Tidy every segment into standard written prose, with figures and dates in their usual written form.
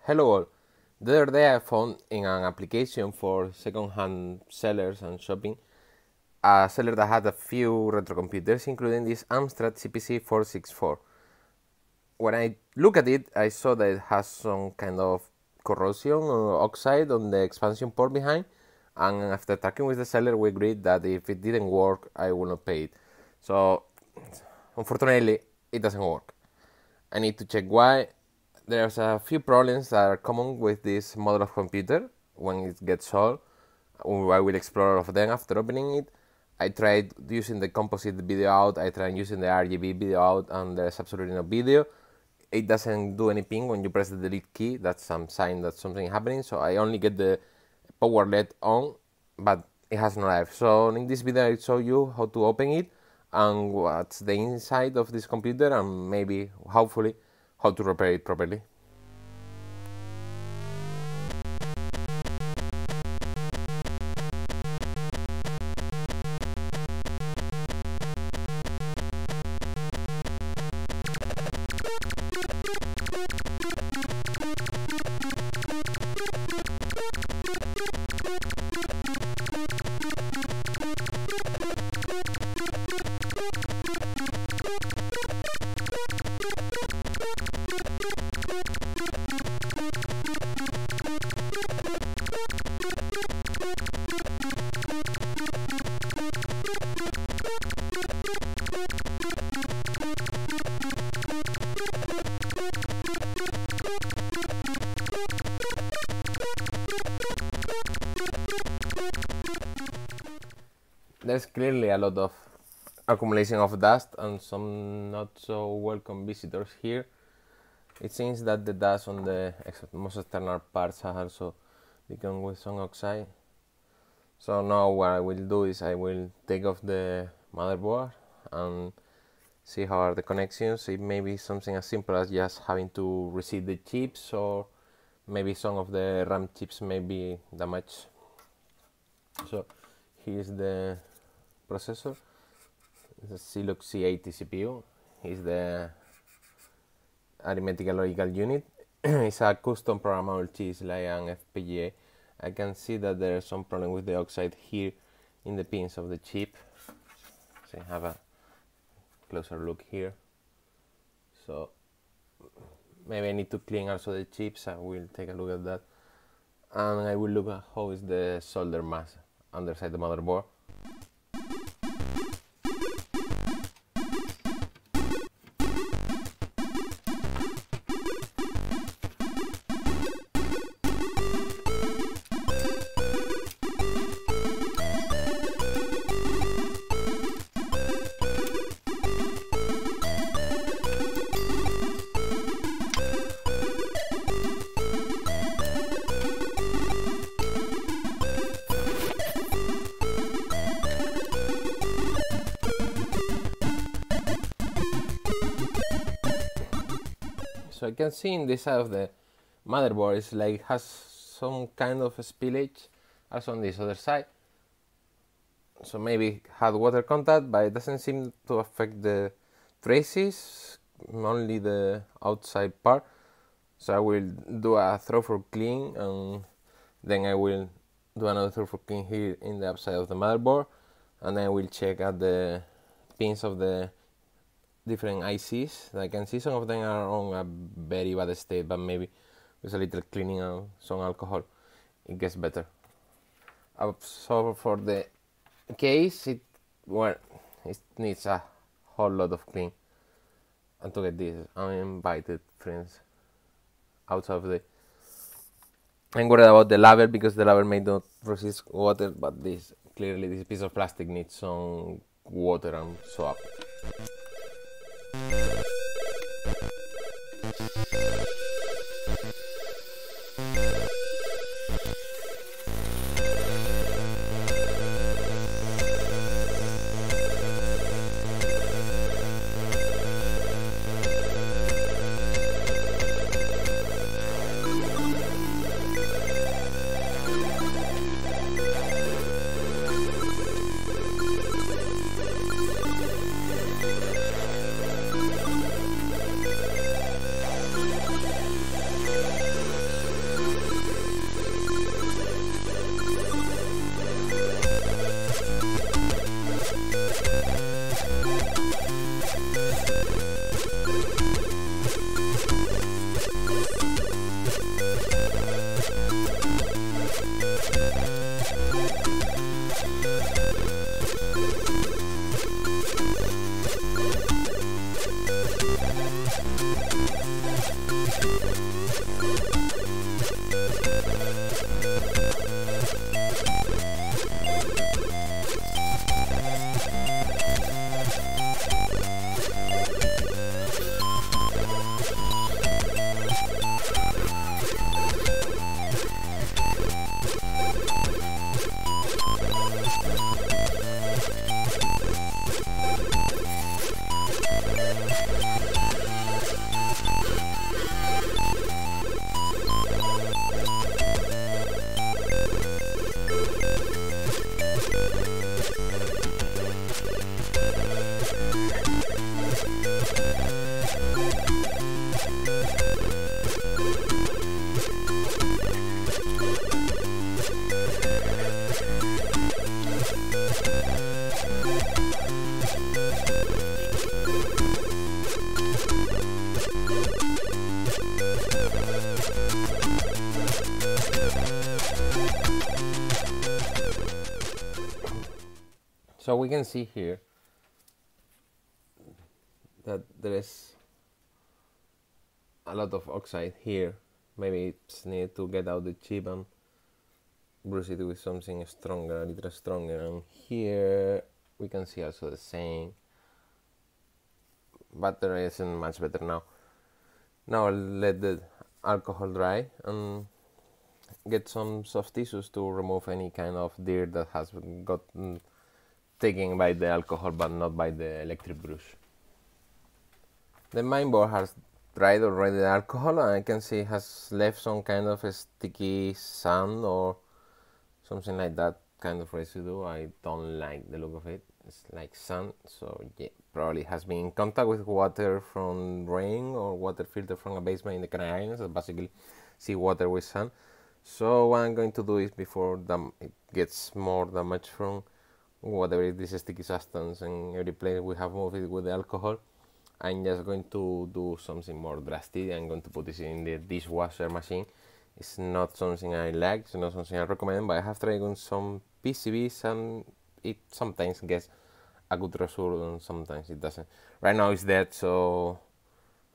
Hello all. The other day I found in an application for second-hand sellers and shopping a seller that had a few retro computers, including this Amstrad CPC 464. When I look at it, I saw that it has some kind of corrosion or oxide on the expansion port behind, and after talking with the seller, we agreed that if it didn't work, I will not pay it. So, unfortunately, it doesn't work. I need to check why. There's a few problems that are common with this model of computer when it gets sold. I will explore all of them after opening it. I tried using the composite video out, I tried using the RGB video out, and there's absolutely no video. It doesn't do any ping when you press the delete key. That's some sign that something is happening. So I only get the power LED on, but it has no life. So in this video I show you how to open it and what's the inside of this computer, and maybe, hopefully, how to repair it properly. There's clearly a lot of accumulation of dust and some not so welcome visitors here. It seems that the dust on the most external parts has also become with some oxide. So now what I will do is I will take off the motherboard and see how are the connections. It may be something as simple as just having to reset the chips, or maybe some of the RAM chips may be damaged. So here's the processor. It's a Zilog C80 CPU. It's the arithmetic and logical unit. It's a custom programmable chip, it's like an FPGA. I can see that there's some problem with the oxide here in the pins of the chip. So I have a closer look here. So maybe I need to clean also the chips. I will take a look at that, and I will look at how is the solder mask underside the motherboard. So I can see in this side of the motherboard it's like has some kind of spillage as on this other side. So maybe it had water contact, but it doesn't seem to affect the traces, only the outside part. So I will do a thorough clean, and then I will do another thorough clean here in the upside of the motherboard, and then I will check at the pins of the different ICs. I can see some of them are on a very bad state, but maybe with a little cleaning and some alcohol it gets better. So for the case, it needs a whole lot of clean. And to get this, I'm invited friends outside of the. I'm worried about the label because the label may not resist water, but this piece of plastic needs some water and soap. So we can see here that there is a lot of oxide here. Maybe it's needed to get out the chip and bruise it with something stronger, a little stronger. And here we can see also the same, but there isn't much better now. Now I'll let the alcohol dry and get some soft tissues to remove any kind of dirt that has gotten taken by the alcohol but not by the electric brush. The mainboard has dried already the alcohol, and I can see it has left some kind of a sticky sand or something like that kind of residue. I don't like the look of it. It's like sand, so yeah, probably has been in contact with water from rain or water filter from a basement in the Canary Islands, so basically seawater with sand. So what I'm going to do is, before it gets more damage from whatever is this sticky substance and every place we have moved it with the alcohol, I'm just going to do something more drastic. I'm going to put this in the dishwasher machine. It's not something I like, it's not something I recommend, but I have tried on some PCBs and it sometimes gets a good result and sometimes it doesn't. Right now it's dead, so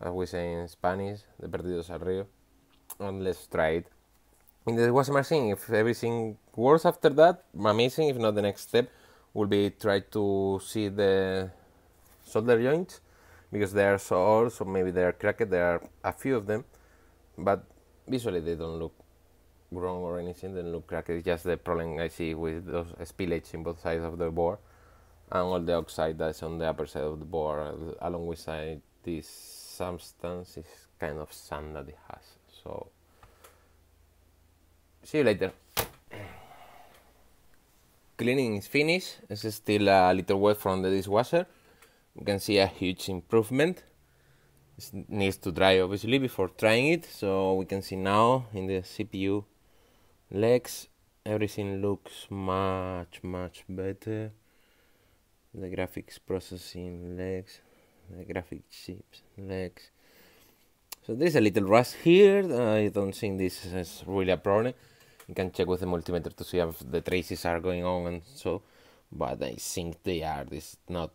as we say in Spanish, de perdidos al río, and let's try it in the washing machine. If everything works after that, amazing. If not, the next step will be try to see the solder joints, because they are so old, so maybe they are cracked. There are a few of them, but visually they don't look wrong or anything, they don't look cracked. It's just the problem I see with those spillage in both sides of the board and all the oxide that's on the upper side of the board, along with this substance is kind of sand that it has. So see you later. Cleaning is finished. It's still a little wet from the dishwasher. You can see a huge improvement. It needs to dry obviously before trying it. So we can see now in the CPU legs everything looks much better. The graphics processing legs, the graphic chips legs. So there's a little rust here. I don't think this is really a problem. You can check with the multimeter to see if the traces are going on and so, but I think they are. This is not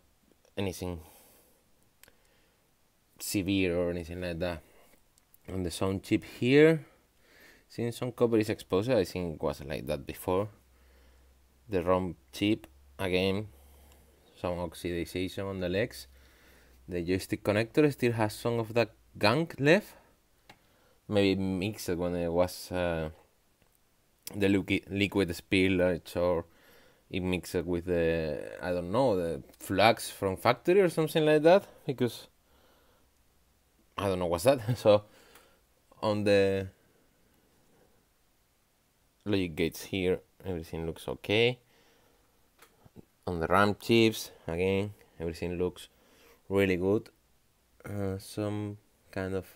anything severe or anything like that. On the sound chip here, since some copper is exposed, I think it was like that before. The ROM chip, again, some oxidization on the legs. The joystick connector still has some of that gunk left. Maybe mixed when it was the liquid spillage, or it mixed with the, I don't know, the flux from factory or something like that, because I don't know what's that. So on the logic gates here, everything looks okay. On the RAM chips, again, everything looks really good. Some kind of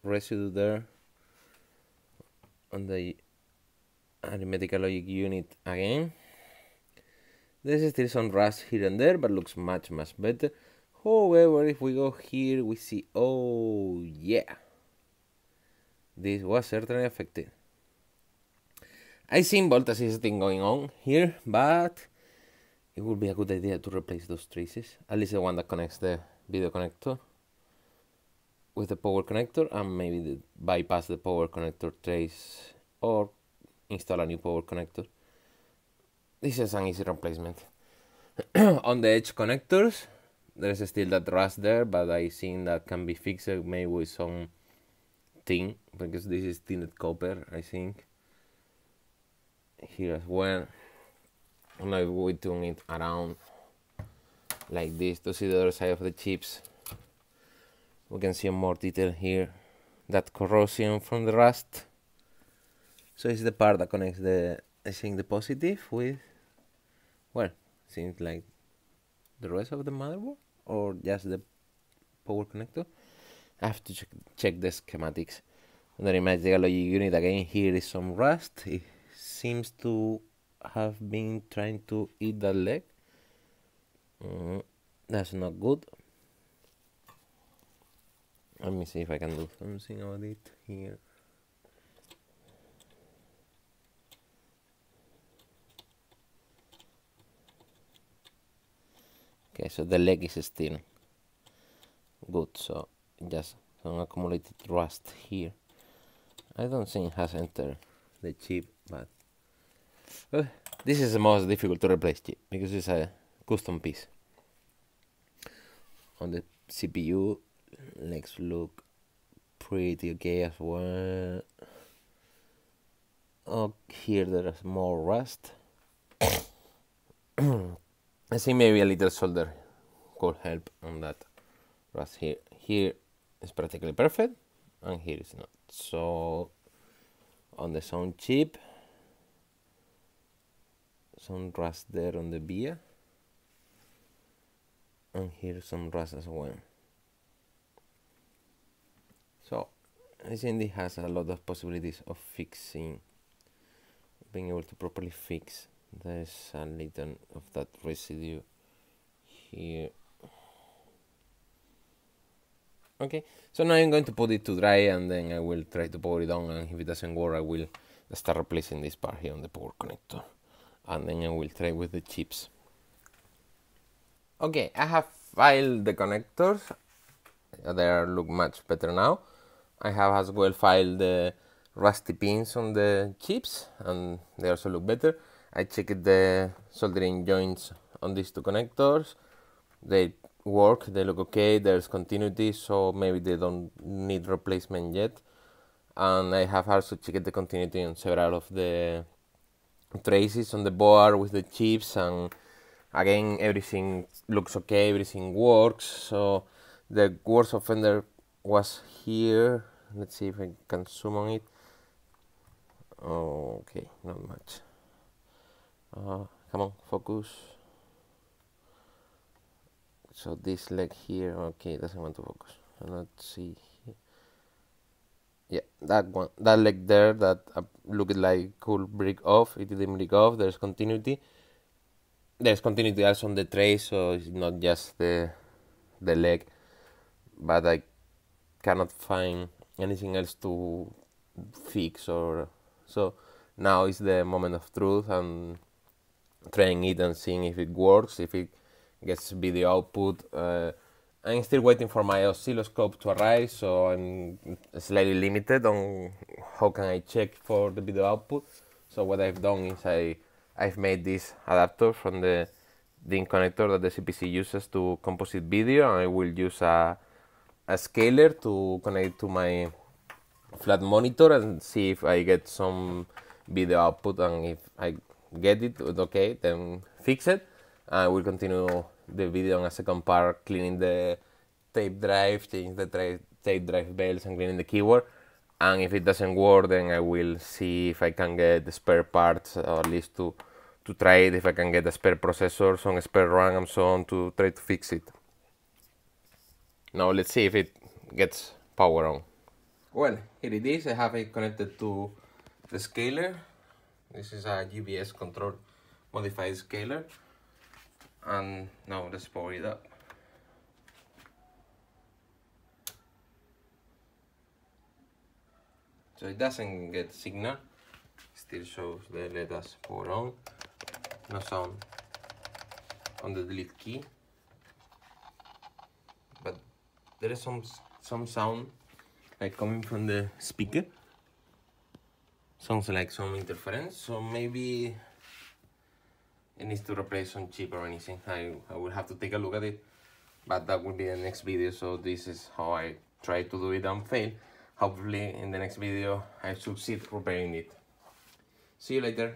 residue there on the arithmetic logic unit again. There's still some rust here and there, but looks much better. However, if we go here, we see, oh yeah, this was certainly affected. I think voltage is still going on here, but it would be a good idea to replace those traces, at least the one that connects the video connector. with the power connector and maybe bypass the power connector trace or install a new power connector. This is an easy replacement. On the edge connectors, there's still that rust there, but I think that can be fixed maybe with some tin, because this is tinned copper, I think. Here as well. And if we turn it around like this to see the other side of the chips, we can see more detail here. That corrosion from the rust. So it's the part that connects the, I think, the positive with, well, seems like the rest of the motherboard or just the power connector. I have to check the schematics. And then image the logic unit again. Here is some rust. It seems to have been trying to eat that leg. That's not good. Let me see if I can do something about it here. Okay, so the leg is still good, so just some accumulated rust here. I don't think it has entered the chip, but this is the most difficult to replace chip because it's a custom piece. On the CPU, legs look pretty okay as well. Oh, here there is more rust. I think maybe a little solder could help on that rust here. Here is practically perfect, and here is not. So on the sound chip, some rust there on the via, and here some rust as well. So I think it has a lot of possibilities of fixing, being able to properly fix. There's a little of that residue here. Okay, so now I'm going to put it to dry and then I will try to power it on, and if it doesn't work I will start replacing this part here on the power connector, and then I will try with the chips. Okay, I have filed the connectors. They look much better now. I have as well filed the rusty pins on the chips and they also look better. I checked the soldering joints on these two connectors. They work, they look okay, there's continuity, so maybe they don't need replacement yet. And I have also checked the continuity on several of the traces on the board with the chips, and again everything looks okay, everything works. So the worst offender was here. Let's see if I can zoom on it. Okay, not much. Come on, focus. So this leg here, okay, doesn't want to focus. Let's see. Yeah, that one, that leg there, that looked like could break off. It didn't break off. There's continuity. There's continuity also on the tray, so it's not just the leg. But I cannot find anything else to fix, or so now is the moment of truth and trying it and seeing if it works, if it gets video output. I'm still waiting for my oscilloscope to arrive, so I'm slightly limited on how can I check for the video output. So what I've done is I've made this adapter from the DIN connector that the CPC uses to composite video, and I will use a scaler to connect to my flat monitor and see if I get some video output, and if I get it okay, then fix it. I will continue the video on a second part, cleaning the tape drive, changing the tape drive belts and cleaning the keyboard. And if it doesn't work, then I will see if I can get the spare parts, or at least to try it, if I can get a spare processor, some spare RAM and so on, to try to fix it. Now let's see if it gets power on. Well, here it is. I have it connected to the scaler. This is a GBS control modified scaler. And now let's power it up. So it doesn't get signal, still shows the let us power on. No sound on the delete key, but there is some some sound like coming from the speaker. Sounds like some interference, so maybe it needs to replace some chip or anything. I will have to take a look at it, but that will be the next video. So this is how I try to do it and fail. Hopefully in the next video I succeed repairing it. See you later.